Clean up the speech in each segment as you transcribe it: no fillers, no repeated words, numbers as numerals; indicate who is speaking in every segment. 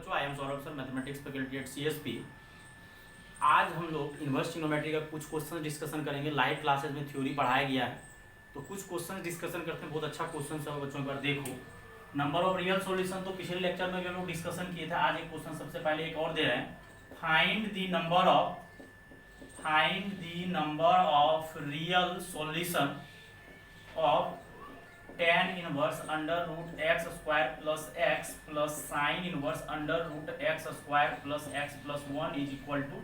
Speaker 1: बच्चों, I am Saurabh sir, mathematics faculty at CSP। आज हम लोग इन्वर्स ट्रिग्नोमेट्री का कुछ क्वेश्चन डिस्कशन करेंगे। लाइव क्लासेस में थ्योरी पढ़ाया गया है, तो कुछ क्वेश्चन डिस्कशन करते हैं। बहुत अच्छा क्वेश्चन है बच्चों, एक बार देखो। नंबर ऑफ रियल सॉल्यूशन तो पिछले लेक्चर में भी हम लोग डिस्कशन किए थे। आज एक क्वेश्चन सबसे पहले एक और दे रहे हैं। Find the number of real solution of tan inverse under root x square plus x plus sine inverse under root x square plus x plus 1 is equal to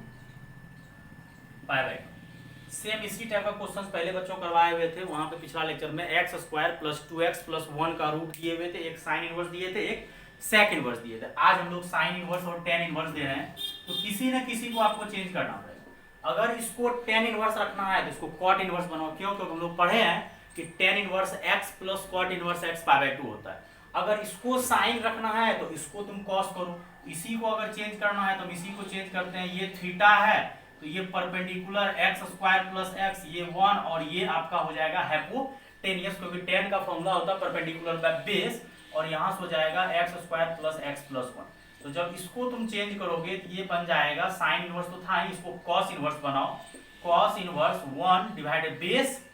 Speaker 1: pi by two. Same इसी type का question पहले बच्चों करवाए हुए थे। वहां पे पिछला लेक्चर में x square plus 2x plus 1 का रूट दिए हुए थे, एक साइन इनवर्स दिए थे, एक सेक इनवर्स दिए थे। आज हम लोग साइन इनवर्स और tan इनवर्स दे रहे हैं, तो किसी न किसी को आपको चेंज करना पड़ेगा। अगर इसको tan इनवर्स रखना है तो इसको कॉट इनवर्स बनाओ। क्यों? क्योंकि हम लोग पढ़े हैं कि tan inverse x plus cot inverse x pi by 2 होता है। अगर इसको साइन रखना है तो इसको तुम कॉस करो। इसी को अगर चेंज करना है तो हम इसी को चेंज करते हैं। ये थीटा है तो ये perpendicular x square plus x, ये 1 और ये आपका हो जाएगा हाइपोटेनियस, क्योंकि tan का फॉर्मूला होता है परपेंडिकुलर बाय बेस, और यहाँ से हो जाएगा x square plus x plus 1। तो जब इसको तुम चेंज करोगे तो ये बन जाएगा, साइन इनवर्स तो था ही, इसको कॉस इनवर्स बनाओ। कॉस इनवर्स 1 डिवाइडेड बेस,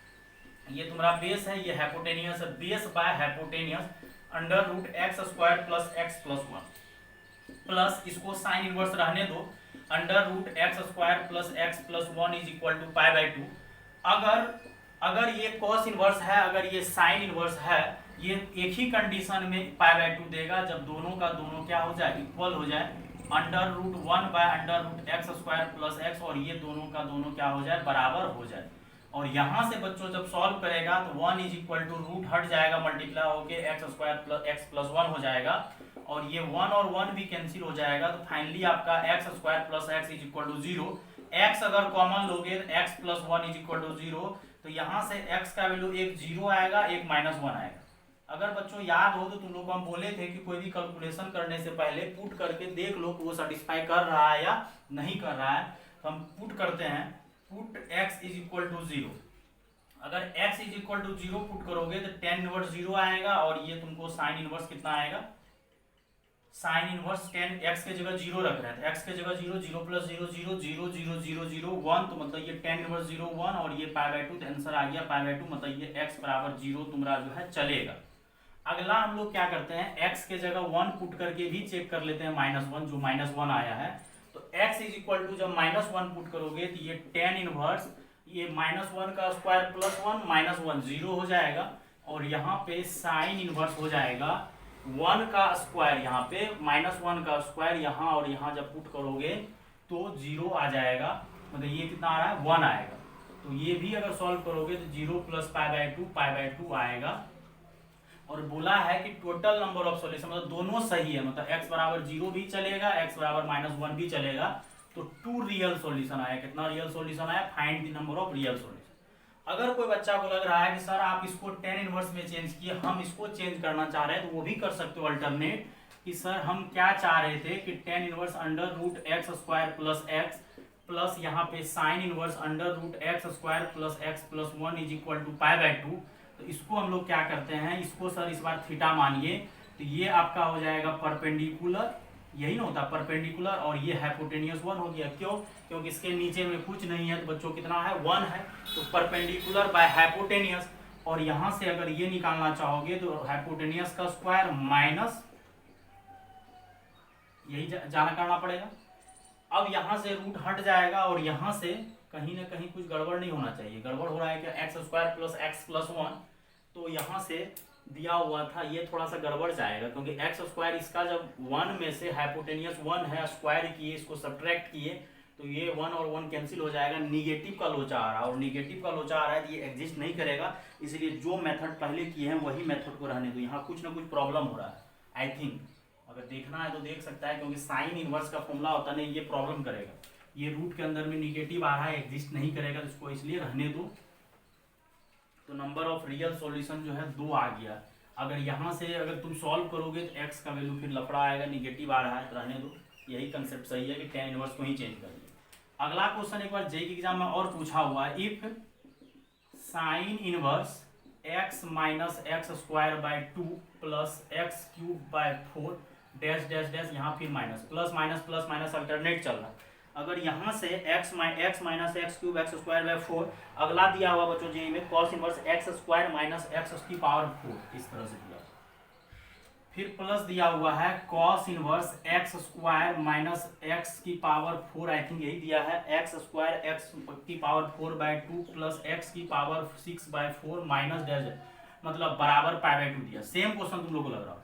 Speaker 1: ये तुम्हारा बेस है, ये हाइपोटेनियस है, base by hypotenuse under root x square plus x plus 1 plus इसको साइन इनवर्स रहने दो, under root x square plus x plus 1 is equal to pi by 2। अगर ये कॉस इनवर्स है, अगर ये साइन इनवर्स है, ये एक ही कंडीशन में पाई बाई 2 देगा, जब दोनों का दोनों क्या हो जाए, इक्वल हो जाए, under root 1 by under root x square plus x, और ये दोनों का दोनों क्या हो जाए, बराबर हो जाए। और यहां से बच्चों जब सॉल्व करेगा तो 1 इज इक्वल टू रूट हट जाएगा, मल्टीप्लाई होके x square plus x plus 1 हो जाएगा, और ये 1 और 1 भी कैंसिल हो जाएगा। तो फाइनली आपका x square plus x is equal to 0। X अगर कॉमन लोगे तो x plus 1 is equal to 0, तो यहाँ से एक्स का वैल्यू एक 0 आएगा, एक माइनस 1 आएगा। अगर बच्चों याद हो तो तुम लोग को हम बोले थे कि कोई भी कैलकुलेशन करने से पहले पुट करके देख लो कि वो सेटिस्फाई कर रहा है या नहीं कर रहा है। तो हम पुट करते हैं, put x is equal to 0। अगर x is equal to 0 put करोगे तो tan इनवर्स 0 आएगा, और ये तुमको साइन इनवर्स कितना आएगा, साइन इनवर्स tan x के जगह 0 रख रहे हैं, x के जगह 0, 0 प्लस 0 0 0 0 0 0 1, तो मतलब ये tan इनवर्स 0 1, और ये पाई बाई 2, तो आंसर आ गया पाई बाई 2, मतलब ये x बराबर 0 तुम्हारा जो है चलेगा। अगला हम लोग क्या करते हैं, x के जगह 1 पुट करके भी चेक कर लेते हैं, -1, जो -1 आया है। तो x इज इक्वल टू जब -1 पुट करोगे तो ये tan इनवर्स, ये -1 का स्क्वायर प्लस 1 -1 0 हो जाएगा, और यहाँ पे साइन इनवर्स हो जाएगा 1 का स्क्वायर, यहाँ पे -1 का स्क्वायर यहाँ, और यहाँ जब पुट करोगे तो 0 आ जाएगा, मतलब ये कितना आ रहा है, 1 आएगा। तो ये भी अगर सॉल्व करोगे तो 0 प्लस पाई बाई 2 आएगा। और बोला है कि टोटल नंबर ऑफ सॉल्यूशन, मतलब दोनों सही है, मतलब x बराबर 0 भी चलेगा, x बराबर -1 भी चलेगा। तो 2 रियल सॉल्यूशन आया। कितना रियल सॉल्यूशन आया? Find the number of real solution. अगर कोई बच्चा को लग रहा है कि सर आप इसको tan इनवर्स में चेंज किए, हम इसको चेंज करना चाह रहे हैं, तो वो भी कर सकते हो अल्टरनेट, कि सर हम क्या चाह रहे थे कि tan inverse under root x square plus x plus यहाँ पे sine inverse under root x square plus x plus 1 is equal to pi by 2। तो इसको हम लोग क्या करते हैं, इसको सर इस बार थीटा मानिए, तो ये आपका हो जाएगा परपेंडिकुलर, यही ना होता परपेंडिकुलर, और ये हाइपोटेनियस 1 हो गया। क्यों? क्योंकि इसके नीचे में कुछ नहीं है, तो बच्चों कितना है, 1 है, तो परपेंडिकुलर बाय हाइपोटेनियस। और यहाँ से अगर ये निकालना चाहोगे तो हाइपोटेनियस का स्क्वायर माइनस, यही जाना करना पड़ेगा। अब यहाँ से रूट हट जाएगा, और यहाँ से कहीं ना कहीं कुछ गड़बड़ नहीं होना चाहिए। गड़बड़ हो रहा है कि x square plus x plus 1, तो यहाँ से दिया हुआ था, ये थोड़ा सा गड़बड़ जाएगा, क्योंकि एक्स स्क्वायर इसका जब 1 में से हाइपोटेनियस 1 है, स्क्वायर किए, इसको सब्ट्रैक्ट किए, तो ये 1 और 1 कैंसिल हो जाएगा, निगेटिव का लोचा आ रहा है, और निगेटिव का लोचा आ रहा है तो ये एग्जिस्ट नहीं करेगा। इसलिए जो मेथड पहले किए हैं वही मेथड को रहने दो। यहाँ कुछ ना कुछ प्रॉब्लम हो रहा है, आई थिंक। अगर देखना है तो देख सकता है, क्योंकि साइन इनवर्स का फॉर्मूला होता नहीं, ये प्रॉब्लम करेगा। ये रूट के अंदर में निगेटिव आ रहा है, एग्जिस्ट नहीं करेगा, तो इसको इसलिए रहने दो। तो नंबर ऑफ रियल सॉल्यूशन जो है 2 आ गया। अगर यहाँ से अगर तुम सॉल्व करोगे तो x का वैल्यू फिर लफड़ा आएगा, निगेटिव आ रहा है, तो रहने दो। यही कंसेप्ट सही है कि tan इनवर्स को ही चेंज करिए। अगला क्वेश्चन एक बार जेईई एग्जाम में और पूछा हुआ है, if sine inverse x minus x square by 2 plus x cube by 4 dash dash dash, यहाँ फिर माइनस, प्लस माइनस अल्टरनेट चल रहा है। अगर यहाँ से x minus x cube x square bye 4, अगला दिया हुआ बच्चों जी में cos inverse x square minus x की पावर 4, इस तरह से दिया। फिर प्लस दिया हुआ है cos inverse x square minus x की पावर 4, आई थिंक यही दिया है, एक्स स्क्वायर एक्स की पावर 4/2 प्लस एक्स की पावर 6/4 माइनस डैश, मतलब बराबर π/2 दिया। सेम क्वेश्चन तुम लोग को लग रहा हो,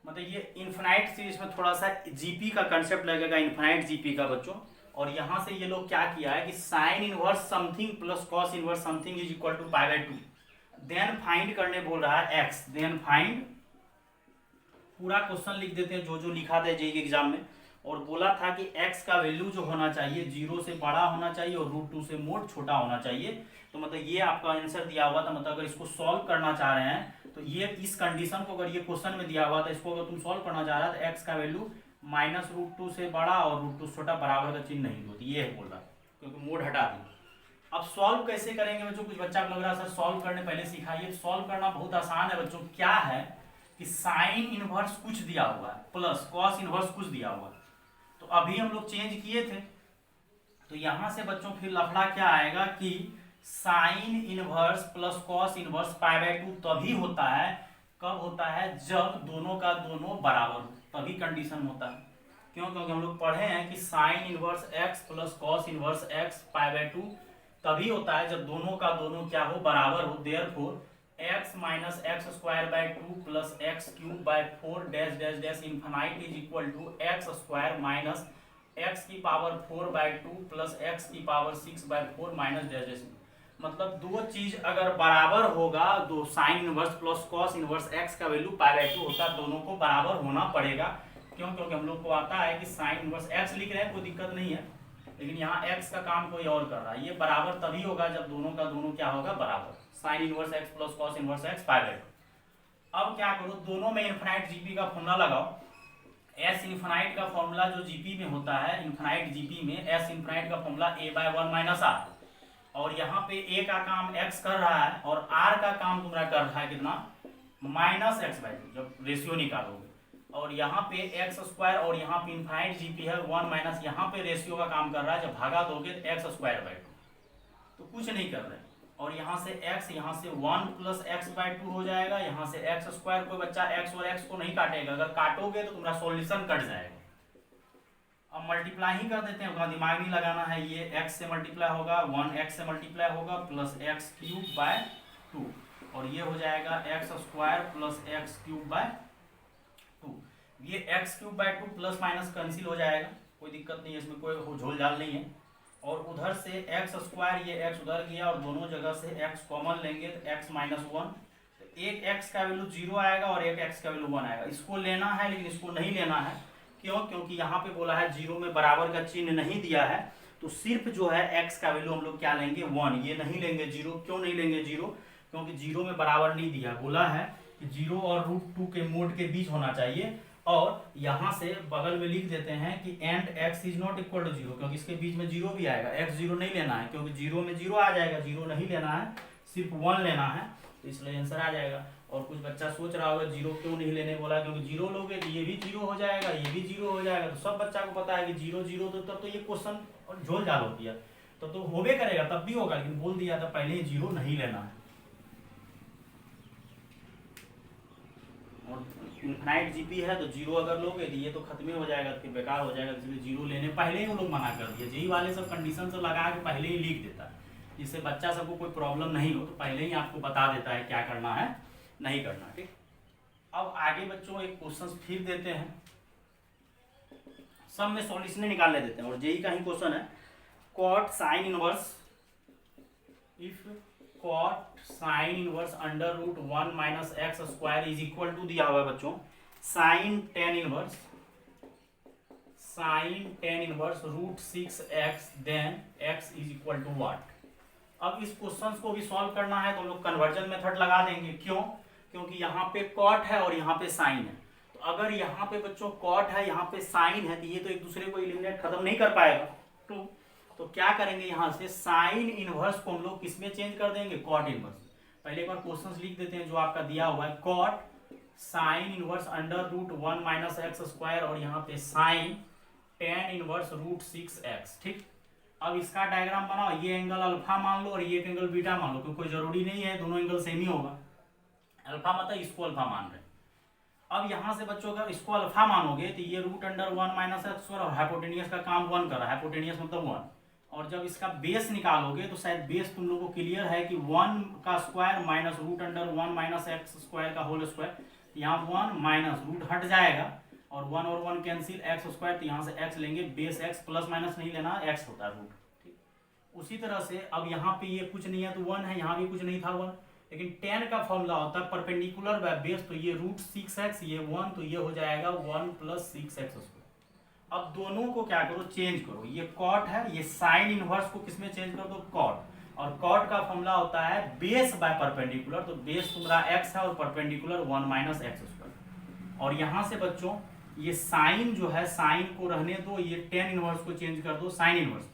Speaker 1: मतलब ये इन्फिनाइट सीरीज में थोड़ा सा जीपी का कंसेप्ट लगेगा, इन्फिनाइट जीपी का बच्चों। और यहाँ से ये लोग क्या किया है कि sine inverse something plus cos inverse something is equal to π/2, then find करने बोल रहा है एक्स, देन फाइंड, पूरा क्वेश्चन लिख देते हैं जो जो लिखा था जेईई एग्जाम में। और बोला था कि x का वैल्यू जो होना चाहिए 0 से बड़ा होना चाहिए और √2 से मोड छोटा होना चाहिए। तो मतलब ये आपका आंसर दिया हुआ था, मतलब अगर इसको सॉल्व करना चाह रहे हैं तो ये इस कंडीशन को अगर ये क्वेश्चन में दिया हुआ था, इसको अगर तुम सॉल्व करना चाह रहा है तो x का वैल्यू -√2 से बड़ा और √2 से छोटा बराबर का चिन्ह नहीं होती, ये है बोल रहा, क्योंकि मोड हटा दी। अब सॉल्व कैसे करेंगे बच्चों, कुछ बच्चा को लग रहा है सर सॉल्व करने पहले सिखाइए। सॉल्व करना बहुत आसान है बच्चों। क्या है कि साइन इनवर्स कुछ दिया हुआ है प्लस कॉस इनवर्स कुछ दिया हुआ है, तो अभी हम लोग चेंज किए थे। तो यहां से बच्चों फिर लफड़ा क्या आएगा कि sine inverse plus cos inverse π/2 तभी होता है, कब होता है, जब दोनों का दोनों बराबर हो, तभी कंडीशन होता है। क्यों, क्योंकि हम लोग पढ़े हैं कि sine inverse x plus cos inverse x π/2 तभी होता है जब दोनों का दोनों क्या हो, बराबर हो। Therefore x minus x square by 2 plus x cube by 4 dash dash dash infinite is equal to x square minus x की पावर 4/2 प्लस एक्स की पावर 6/4 माइनस डैश डैश। मतलब दो चीज अगर बराबर होगा, दो sine inverse plus cos inverse x का वैल्यू π/2 होता है, दोनों को बराबर होना पड़ेगा। क्यों, क्योंकि हम लोग को आता है कि साइन इनवर्स एक्स लिख रहे हैं, कोई दिक्कत नहीं है, लेकिन यहाँ x का काम कोई और कर रहा है। ये बराबर तभी होगा जब दोनों का दोनों क्या होगा, बराबर। Sine inverse x plus cos inverse x π/2। अब क्या करो, दोनों में इन्फिनाइट जीपी का फॉर्मूला लगाओ। s इन्फिनाइट का फॉर्मूला जो जीपी में होता है, इन्फिनाइट जीपी में s इन्फिनाइट का फॉर्मूला a/1 माइनस r, और यहाँ पे a का काम x कर रहा है और r का काम तुम्हारा कर रहा है कितना, -x/2, जब रेशियो निकालोगे। और यहाँ पे एक्स स्क्वायर और यहाँ पे इनफाइनाइट जीपी है 1 माइनस, यहाँ पे रेशियो का काम कर रहा है, जब भागा दोगे तो एक्स स्क्वायर बाय 2, तो कुछ नहीं कर रहे। और यहाँ से x, यहाँ से 1 प्लस x/2 हो जाएगा, यहाँ से एक्स स्क्वायर, कोई बच्चा x और x को नहीं काटेगा, अगर काटोगे तो तुम्हारा सॉल्यूशन कट जाएगा। अब मल्टीप्लाई ही कर देते हैं, उतना दिमाग नहीं लगाना है। ये x से मल्टीप्लाई होगा, 1x से मल्टीप्लाई होगा प्लस एक्स क्यूब बाय 2, और ये हो जाएगा x square plus x cube bye 2। ये x cube bye 2 plus minus cancel हो जाएगा, कोई दिक्कत नहीं है, इसमें कोई झोल झाल नहीं है। और उधर से एक्स स्क्वायर, ये एक्स उधर गया और दोनों जगह से एक्स कॉमन लेंगे तो एक्स माइनस 1, तो एक एक्स का वैल्यू 0 आएगा और एक एक्स का वैल्यू 1 आएगा। इसको लेना है लेकिन इसको नहीं लेना है। क्यों, क्योंकि यहाँ पे बोला है 0 में बराबर का चिन्ह नहीं दिया है, तो सिर्फ जो है एक्स का वैल्यू हम लोग क्या लेंगे, 1, ये नहीं लेंगे 0। क्यों नहीं लेंगे 0, क्योंकि 0 में बराबर नहीं दिया, बोला है कि 0 और √2 के मोड के बीच होना चाहिए। और यहाँ से बगल में लिख देते हैं कि and x is not equal to 0, क्योंकि इसके बीच में 0 भी आएगा, x 0 नहीं लेना है, क्योंकि 0 में 0 आ जाएगा, 0 नहीं लेना है, सिर्फ 1 लेना है, तो इसलिए आंसर आ जाएगा। और कुछ बच्चा सोच रहा होगा 0 क्यों नहीं लेने बोला, क्योंकि 0 लोगे तो ये भी 0 हो जाएगा, ये भी 0 हो जाएगा, तो सब बच्चा को पता है कि 0 0, तो तब तो ये क्वेश्चन और झोल झाल होती है, तब तो होबे करेगा, तब भी होगा, लेकिन बोल दिया था पहले ही 0 नहीं लेना है। और इनफाइनाइट जीपी है तो 0 अगर लोगे तो ये तो खत्म हो जाएगा, फिर बेकार हो जाएगा, इसलिए 0 लेने पहले ही वो लोग मना कर दिया। जेईई वाले सब कंडीशन से लगा के पहले ही लिख देता है, जिससे बच्चा सबको कोई प्रॉब्लम नहीं हो, तो पहले ही आपको बता देता है क्या करना है नहीं करना। ठीक, अब आगे बच्चों एक क्वेश्चन फिर देते हैं, सब में सॉल्यूशन निकालने देते हैं, और जेईई का ही क्वेश्चन है। Cot sine inverse, if cot sine inverse under root 1 minus x square is equal to दिया हुआ है बच्चों sine tan inverse root 6x, then x is equal to what. अब इस क्वेश्चन को भी सॉल्व करना है तो हम लोग कन्वर्जन मेथड लगा देंगे। क्यों, क्योंकि यहाँ पे कॉट है और यहाँ पे साइन है, तो अगर यहाँ पे बच्चों कॉट है, यहाँ पे साइन है, तो ये तो एक दूसरे को एलिमिनेट खत्म नहीं कर पाएगा। तो क्या करेंगे, यहाँ से साइन इनवर्स को हम लोग किसमें चेंज कर देंगे, कॉट इनवर्स। पहले एक बार क्वेश्चन लिख देते हैं जो आपका दिया हुआ है, cot sine inverse under root 1 minus x square और यहाँ पे sine tan inverse root 6x। ठीक, अब इसका डायग्राम बनाओ, ये एंगल अल्फा मान लो और ये एंगल बीटा मान लो, क्योंकि कोई जरूरी नहीं है दोनों एंगल सेम ही होगा। अल्फा मतलब इसको अल्फा मान रहे हैं। अब यहाँ से बच्चों अगर इसको अल्फा मानोगे तो ये रूट अंडर 1 माइनस एक्स और हाइपोटेनियस का काम 1 कर रहा है, हाइपोटेनियस मतलब 1। और जब इसका बेस निकालोगे तो शायद बेस तुम लोगों को क्लियर है कि 1 का square minus root under 1 minus x square का होल स्क्वायर, यहाँ 1 माइनस रूट हट जाएगा और 1 और 1 कैंसिल, एक्स स्क्वायर, तो यहाँ से x लेंगे, बेस x, प्लस माइनस नहीं लेना, x होता है रूट। ठीक, उसी तरह से अब यहाँ पे ये कुछ नहीं है तो 1 है, यहाँ भी कुछ नहीं था 1, लेकिन tan का फॉर्मूला होता है परपेंडिकुलर बाय बेस, तो ये रूट 6x, ये 1, तो ये हो जाएगा 1 प्लस 6x स्क्वायर। अब दोनों को क्या करो, चेंज करो, ये कॉट है, ये साइन इनवर्स को किसमें चेंज कर दो, कॉट, और कॉट का फॉर्मूला होता है बेस बाय परपेंडिकुलर, तो बेस तुम्हारा x है और परपेंडिकुलर 1 माइनस एक्स स्क्वायर। और यहाँ से बच्चों ये साइन जो है, साइन को रहने दो, ये टेन इनवर्स को चेंज कर दो साइन इनवर्स,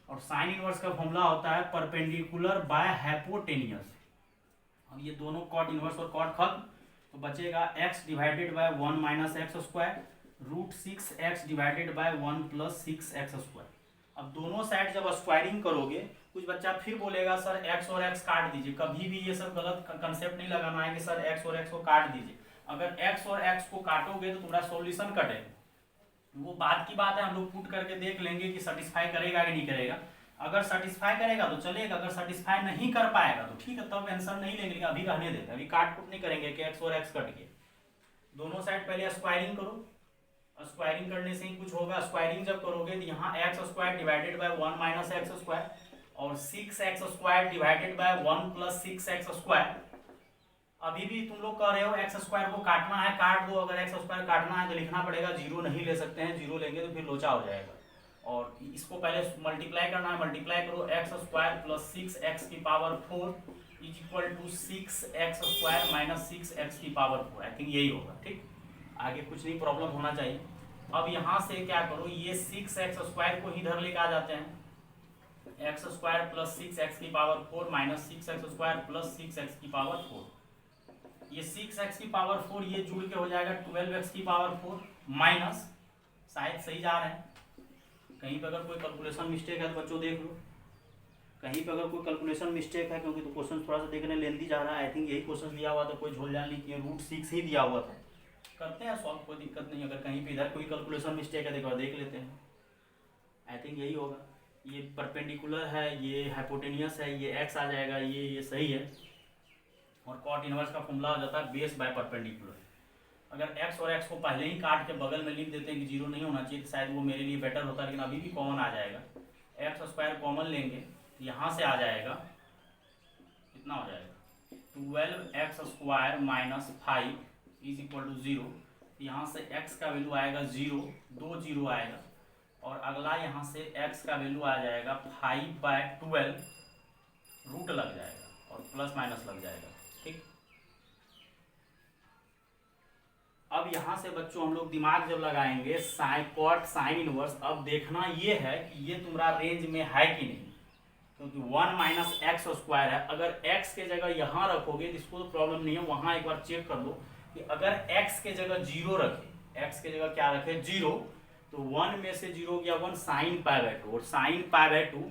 Speaker 1: और साइन इनवर्स का फॉर्मूला होता है परपेंडिकुलर बाय हाइपोटेनियस। अब ये दोनों कॉट इनवर्स और कॉट खत्म, तो बचेगा x divided by 1 minus x square root 6x divided by 1 plus 6x square. अब दोनों साइड जब स्क्वायरिंग करोगे, कुछ बच्चा फिर बोलेगा सर x और x काट दीजिए, कभी भी ये सब गलत कंसेप्ट नहीं लगाना है कि सर x और x को काट दीजिए। अगर x और x को काटोगे तो तुम्हारा सॉल्यूशन कटेगा, वो बात की बात है, हम लोग पुट करके देख लेंगे कि सेटिस्फाई करेगा कि नहीं करेगा। अगर सेटिस्फाई करेगा तो चलेगा, अगर सेटिस्फाई नहीं कर पाएगा तो ठीक है, तब आंसर नहीं लेंगे, अभी रहने देते, अभी काट कुट नहीं करेंगे कि x और x कट गए। दोनों साइड पहले स्क्वायरिंग करो, स्क्वायरिंग करने से ही कुछ होगा। स्क्वायरिंग जब करोगे तो यहाँ x square divided by 1 minus x square और 6x square divided by 1 plus 6x square. अभी भी तुम लोग कह रहे हो एक्स स्क्वायर को काटना है, काट दो, अगर एक्स स्क्वायर काटना है तो लिखना पड़ेगा, जीरो नहीं ले सकते हैं, जीरो लेंगे तो फिर लोचा हो जाएगा। और इसको पहले मल्टीप्लाई करना है, मल्टीप्लाई करो, एक्स स्क्वायर प्लस 6x की power 4 is equal to 6x square minus 6x की पावर 4। आई थिंक यही होगा। ठीक, आगे कुछ नहीं प्रॉब्लम होना चाहिए। अब यहाँ से क्या करो, ये 6x स्क्वायर को इधर लेके आ जाते हैं, एक्स स्क्वायर प्लस 6x की power 4 minus 6x square plus 6x की पावर 4। ये 6x की पावर 4 ये जुड़ के हो जाएगा 12x की पावर 4 माइनस, शायद सही जा रहे हैं, कहीं पे अगर कोई कैलकुलेशन मिस्टेक है तो बच्चों देख लो, कहीं पे अगर कोई कैलकुलेशन मिस्टेक है, क्योंकि तो क्वेश्चन थोड़ा सा देखने लेंथी जा रहा है। आई थिंक यही क्वेश्चन दिया हुआ था, कोई झोल जान ली कि रूट 6 ही दिया हुआ था, करते हैं सॉल्व, कोई दिक्कत नहीं। अगर कहीं पे इधर कोई कैलकुलेशन मिस्टेक है देखो, देख लेते हैं, आई थिंक यही होगा। ये परपेंडिकुलर है, ये हाइपोटेनियस है, ये x आ जाएगा, ये सही है। और कॉट इनवर्स का फॉर्मूला हो जाता है बेस बाय परपेंडिकुलर। अगर x और x को पहले ही काट के बगल में लिख देते हैं कि जीरो नहीं होना चाहिए, तो शायद वो मेरे लिए बेटर होता, लेकिन अभी भी कॉमन आ जाएगा, एक्स स्क्वायर कॉमन लेंगे तो यहाँ से आ जाएगा, कितना हो जाएगा 12x square minus 5 is equal to 0। यहाँ से x का वैल्यू आएगा 0, 2 0 आएगा, और अगला यहाँ से x का वैल्यू आ जाएगा 5/12, रूट लग जाएगा और प्लस माइनस लग जाएगा। ठीक, अब यहाँ से बच्चों हम लोग दिमाग जब लगाएंगे साइन कॉट साइन इनवर्स, अब देखना ये है कि ये तुम्हारा रेंज में है कि नहीं, क्योंकि 1 माइनस एक्स स्क्वायर है। अगर x के जगह यहाँ रखोगे तो इसको तो प्रॉब्लम नहीं है, वहाँ एक बार चेक कर लो कि अगर x के जगह 0 रखे, x के जगह क्या रखे 0, तो 1 में से 0 गया 1, साइन π/2, और साइन π/2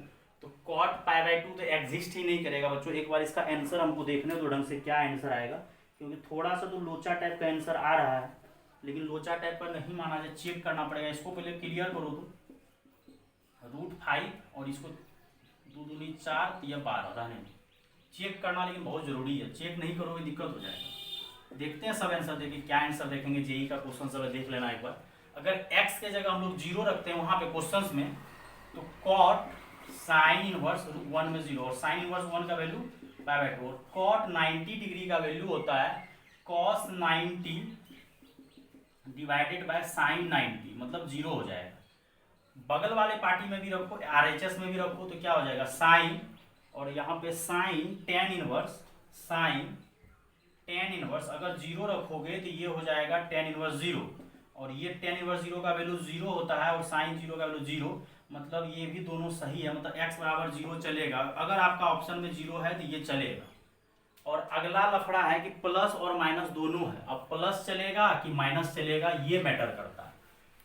Speaker 1: तो कॉट π/2 तो एग्जिस्ट ही नहीं करेगा। बच्चों एक बार इसका आंसर हमको देखने दो ढंग से, क्या आंसर आएगा, क्योंकि थोड़ा सा तो लोचा टाइप का आंसर आ रहा है, लेकिन लोचा टाइप का नहीं माना जाए, चेक करना पड़ेगा। इसको पहले क्लियर करो तो रूट 5 और इसको 2 दूनी 4, यह 12 रहने में चेक करना, लेकिन बहुत जरूरी है, चेक नहीं करोगे दिक्कत हो जाएगा। देखते हैं सब आंसर, देखिए क्या आंसर देखेंगे, जेई का क्वेश्चन सब देख लेना एक बार। अगर x के जगह हम लोग 0 रखते हैं वहां पे क्वेश्चंस में, तो कॉट साइन इनवर्स 1 में 0, और साइन इनवर्स 1 का वैल्यू π/2, और कॉट 90 डिग्री का वैल्यू होता है cos 90 डिवाइडेड बाय साइन 90, मतलब 0 हो जाएगा। बगल वाले पार्टी में भी रखो, RHS में भी रखो, तो क्या हो जाएगा साइन, और यहाँ पे sine tan inverse, sine tan inverse अगर 0 रखोगे तो ये हो जाएगा टेन इनवर्स 0, और ये टेन इनवर्स 0 का वैल्यू 0 होता है, और साइन 0 का वैल्यू 0, मतलब ये भी दोनों सही है, मतलब x बराबर 0 चलेगा। अगर आपका ऑप्शन में 0 है तो ये चलेगा, और अगला लफड़ा है कि प्लस और माइनस दोनों है। अब प्लस चलेगा कि माइनस चलेगा ये मैटर करता है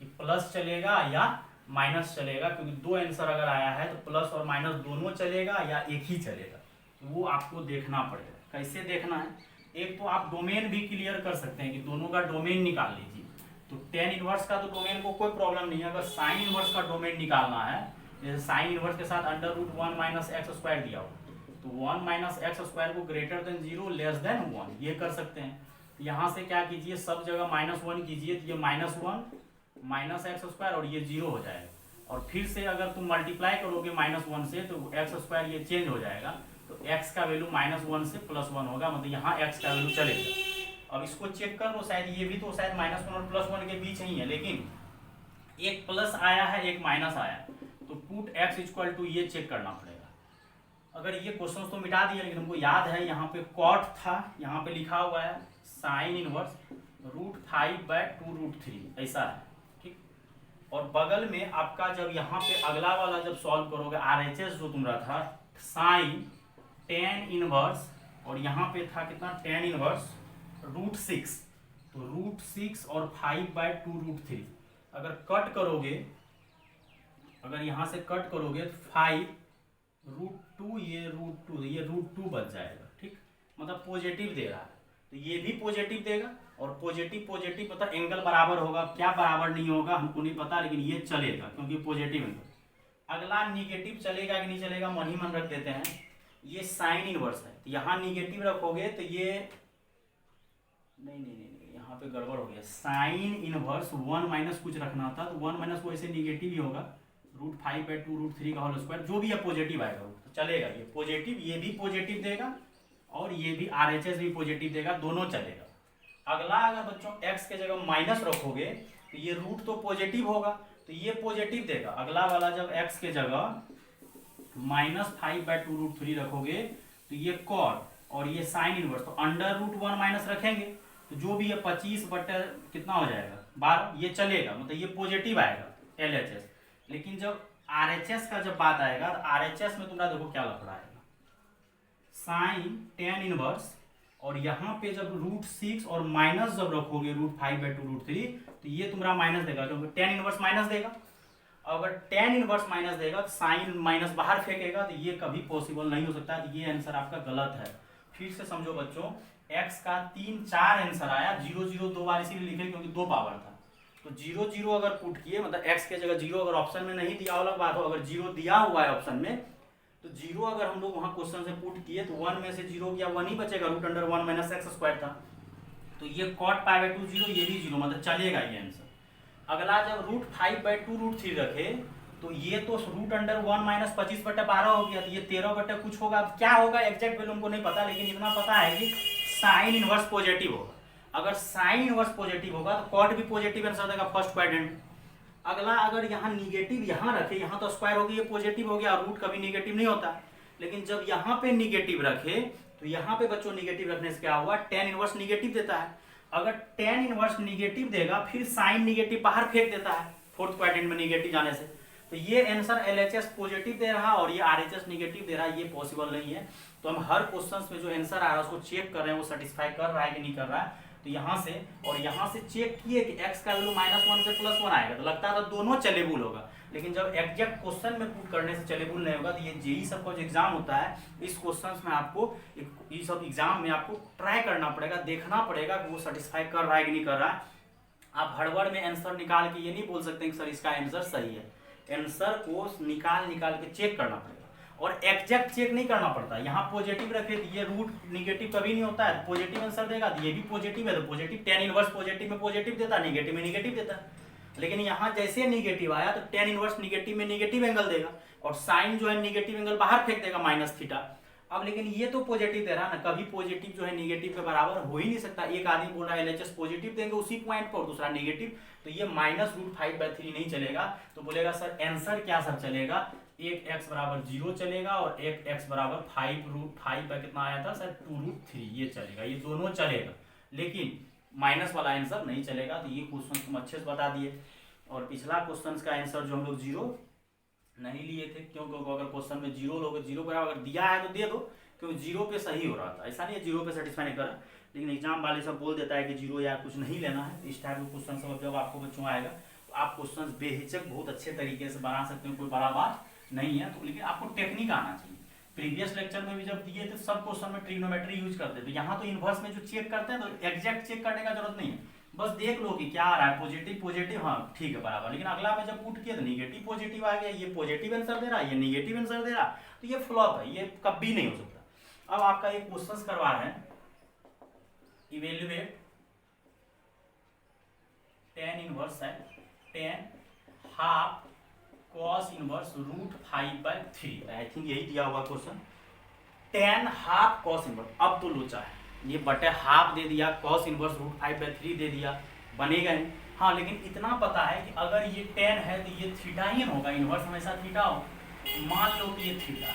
Speaker 1: कि प्लस चलेगा या माइनस चलेगा, क्योंकि दो आंसर अगर आया है तो प्लस और माइनस दोनों चलेगा या एक ही चलेगा, तो वो आपको देखना पड़ेगा। कैसे देखना है, एक तो आप डोमेन भी क्लियर कर सकते हैं कि दोनों का डोमेन निकाल लीजिए। तो टेन इनवर्स का तो डोमेन को कोई प्रॉब्लम नहीं है। अगर साइन इनवर्स का डोमेन निकालना है, जैसे साइन इनवर्स के साथ under root 1 minus x square दिया हो, तो 1 माइनस एक्स स्क्वायर को ग्रेटर देन 0 लेस देन 1 ये कर सकते हैं। यहाँ से क्या कीजिए, सब जगह -1 कीजिए, तो ये -1 माइनस एक्स स्क्वायर और ये 0 हो जाएगा। और फिर से अगर तुम मल्टीप्लाई करोगे -1 से तो एक्स स्क्वायर ये चेंज हो जाएगा, तो x का वैल्यू -1 से +1 होगा, मतलब यहाँ x का वैल्यू चलेगा। अब इसको चेक कर लो, शायद ये भी तो शायद -1 और +1 के बीच ही है, लेकिन एक प्लस आया है एक माइनस आया है, तो पुट x इक्वल टू ये चेक करना पड़ेगा। अगर ये क्वेश्चन तो मिटा दिया, लेकिन हमको याद है यहाँ पे कॉट था, यहाँ पे लिखा हुआ है साइन इनवर्स √5/2√3 ऐसा है, ठीक। और बगल में आपका जब यहाँ पे अगला वाला जब सॉल्व करोगे RHS जो तुम रहा था साइन टेन इनवर्स, और यहाँ पे था कितना टेन इनवर्स √6, तो √6 और 5/2√3 अगर कट करोगे, अगर यहाँ से कट करोगे तो 5√2 ये √2 बच जाएगा, ठीक। मतलब पॉजिटिव दे रहा है, तो ये भी पॉजिटिव देगा, और पॉजिटिव पॉजिटिव मतलब एंगल बराबर होगा, क्या बराबर नहीं होगा हमको नहीं पता, लेकिन ये चलेगा क्योंकि पॉजिटिव एंगल। अगला निगेटिव चलेगा कि नहीं चलेगा, मन ही मन रख देते हैं। ये साइन इनवर्स है, तो यहाँ निगेटिव रखोगे तो ये नहीं यहाँ पे गड़बड़ हो गया। साइन इनवर्स 1 माइनस कुछ रखना था, तो 1 माइनस वैसे निगेटिव ही होगा, √5/2√3 का होल स्क्वायर जो भी है पॉजिटिव आएगा, तो चलेगा ये पॉजिटिव, ये भी पॉजिटिव देगा और ये भी RHS भी पॉजिटिव देगा, दोनों चलेगा। अगला अगर बच्चों x के जगह माइनस रखोगे तो ये रूट तो पॉजिटिव होगा, तो ये पॉजिटिव देगा। अगला वाला जब x के जगह -5/2√3 रखोगे तो ये कॉट और ये साइन इनवर्स, तो √1 माइनस रखेंगे तो जो भी है 25 बटे कितना हो जाएगा 12, ये चलेगा, मतलब ये पॉजिटिव आएगा LHS। लेकिन जब RHS का जब बात आएगा तो RHS में तुम्हारा देखो क्या लफड़ा आएगा, साइन टेन इनवर्स और यहाँ पे जब √6 और माइनस जब रखोगे √5/2√3 तो ये तुम्हारा माइनस देगा, क्योंकि टेन इनवर्स माइनस देगा। अगर टेन इनवर्स माइनस देगा तो साइन माइनस बाहर फेंकेगा, तो ये कभी पॉसिबल नहीं हो सकता, तो ये आंसर आपका गलत है। फिर से समझो बच्चों, x का 3-4 आंसर आया, 0 दो बार इसीलिए लिखे क्योंकि दो पावर था, तो 0 अगर पुट किए, मतलब x के जगह 0 अगर ऑप्शन में नहीं दिया अलग बात हो, अगर 0 दिया हुआ है ऑप्शन में तो 0 अगर हम लोग वहाँ क्वेश्चन से पुट किए तो 1 में से 0 गया 1 ही बचेगा, √1 माइनस एक्स स्क्वायर था, तो ये cot π/2 0, ये भी 0, मतलब चलेगा ये आंसर। अगला जब √5/2√3 रखे तो ये तो √1 माइनस 25/12 हो गया, तो ये 13 बटे कुछ होगा। अब क्या होगा एग्जैक्ट वैल्यू हमको नहीं पता, लेकिन इतना पता है कि साइन इनवर्स पॉजिटिव होगा। अगर साइन इनवर्स पॉजिटिव होगा तो कॉट भी पॉजिटिव आंसर देगा फर्स्ट क्वाड्रेंट। अगला अगर यहाँ निगेटिव यहाँ रखे, यहाँ तो स्क्वायर हो गया, ये पॉजिटिव हो गया, रूट कभी निगेटिव नहीं होता, लेकिन जब यहाँ पे निगेटिव रखे तो यहाँ पे बच्चों निगेटिव रखने से क्या हुआ, टेन इनवर्स निगेटिव देता है। अगर टेन इनवर्स निगेटिव देगा फिर साइन निगेटिव बाहर फेंक देता है फोर्थ क्वाड्रेंट में निगेटिव जाने से, तो ये आंसर LHS पॉजिटिव दे रहा और ये RHS निगेटिव दे रहा है, ये पॉसिबल नहीं है। तो हम हर क्वेश्चन में जो आंसर आ रहा है उसको चेक कर रहे हैं वो सेटिस्फाई कर रहा है कि नहीं कर रहा है। तो यहाँ से और यहाँ से चेक किए कि x का वैल्यू -1 से +1 आएगा, तो लगता था दोनों चलेबुल होगा, लेकिन जब एग्जैक्ट क्वेश्चन में पुट करने से चलेबुल नहीं होगा, तो ये जेई सबका जो एग्जाम होता है इस क्वेश्चन में आपको ये सब एग्जाम में आपको ट्राई करना पड़ेगा, देखना पड़ेगा कि वो सेटिस्फाई कर रहा है कि नहीं कर रहा है। आप हड़बड़ में आंसर निकाल के ये नहीं बोल सकते कि सर इसका आंसर सही है, आंसर को निकाल के चेक करना पड़ेगा और एग्जैक्ट चेक नहीं करना पड़ता। यहाँ पॉजिटिव रखे तो ये रूट निगेटिव कभी नहीं होता है, पॉजिटिव आंसर देगा, तो ये भी पॉजिटिव है तो पॉजिटिव, टेन इनवर्स पॉजिटिव में पॉजिटिव देता है, निगेटिव में निगेटिव देता है। लेकिन यहाँ जैसे निगेटिव आया तो टेन इनवर्स निगेटिव में निगेटिव एंगल देगा और साइन जो है निगेटिव एंगल बाहर फेंक देगा -θ। अब लेकिन ये तो पॉजिटिव दे रहा है ना, कभी पॉजिटिव जो है निगेटिव के बराबर हो ही नहीं सकता। एक आदमी बोल रहा है LHS पॉजिटिव देंगे उसी पॉइंट पर, दूसरा निगेटिव, तो ये -√5/3 नहीं चलेगा। तो बोलेगा सर आंसर क्या सर चलेगा, एक x बराबर 0 चलेगा और एक x बराबर 5√5 पर कितना आया था सर 2√3, ये चलेगा, ये दोनों चलेगा, लेकिन माइनस वाला आंसर नहीं चलेगा। तो ये क्वेश्चन तुम अच्छे से बता दिए। और पिछला क्वेश्चन का आंसर जो हम लोग 0 नहीं लिए थे, क्योंकि अगर क्वेश्चन में 0 लोगे 0 बराबर अगर दिया है तो दे दो, क्योंकि जीरो पे सही हो रहा था, ऐसा नहीं है जीरो पे सेटिस्फाई नहीं करा, लेकिन एग्जाम वाले सब बोल देता है कि जीरो या कुछ नहीं लेना है। इस टाइप के क्वेश्चन सब जब आपको बच्चों आएगा तो आप क्वेश्चन बेहिचक बहुत अच्छे तरीके से बना सकते हो, कोई बड़ा बात नहीं है। तो लेकिन आपको टेक्निक आना चाहिए। प्रीवियस लेक्चर में भी जब दिए थे सब क्वेश्चन में ट्रिग्नोमेट्री यूज करते थे, यहाँ तो इनवर्स में जो चेक करते हैं तो एग्जैक्ट चेक करने का जरूरत नहीं है, बस देख लो कि क्या आ रहा है, पॉजिटिव पॉजिटिव, हाँ ठीक है बराबर। लेकिन अगला में जब पुट किया तो निगेटिव पॉजिटिव आ गया, ये पॉजिटिव आंसर दे रहा है, ये निगेटिव आंसर दे रहा, तो ये फ्लॉप है, ये कभी नहीं हो सकता। अब आपका एक क्वेश्चन करवा रहे हैं, इवेल्युएट टेन इनवर्स है, tan half cos inverse root 5/3, I think यही दिया हुआ क्वेश्चन। टेन हाफ कॉस इनवर्स, अब तो लोचा है, ये बटे हाफ दे दिया, कॉस इनवर्स रूट 5/3 दे दिया, बनेगा नहीं। हाँ लेकिन इतना पता है कि अगर ये टेन है तो ये थीटा ही होगा, इनवर्स हमेशा थीटा हो। मान लो कि ये थीटा,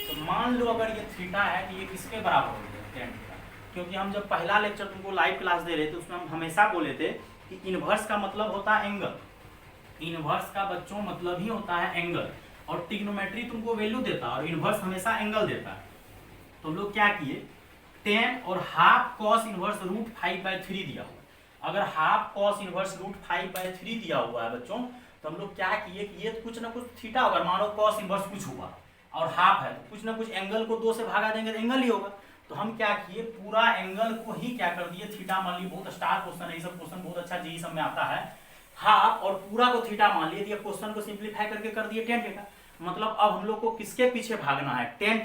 Speaker 1: तो मान लो अगर ये थीटा है तो ये किसके बराबर हो गया, टेन थीटा। क्योंकि हम जब पहला लेक्चर तुमको लाइव क्लास दे रहे थे उसमें हम हमेशा बोले थे कि इनवर्स का मतलब होता है एंगल, इनवर्स का बच्चों मतलब ही होता है एंगल, और ट्रिग्नोमेट्री तुमको वैल्यू देता है और इनवर्स हमेशा एंगल देता है। तो हम लोग क्या किए, टेन और हाफ कॉस इनवर्स रूट 5/3 दिया हुआ, अगर हाफ कॉस इनवर्स रूट 5/3 दिया हुआ है बच्चों, तो हम लोग क्या किए कि ये कुछ ना कुछ थीटा होगा, मानो कॉस इनवर्स कुछ हुआ और हाफ है तो कुछ ना कुछ एंगल को 2 से भागा देंगे तो एंगल ही होगा। तो हम क्या किए, पूरा एंगल को ही क्या कर दिए, थीटा मान लिए, बहुत स्टार क्वेश्चन है, ये सब क्वेश्चन बहुत अच्छा जी सब में आता है। हाफ और पूरा को थीटा मान लिए, क्वेश्चन को सिंप्लीफाई करके कर दिए टेन थीटा। मतलब अब हम लोग को किसके पीछे भागना है, टेन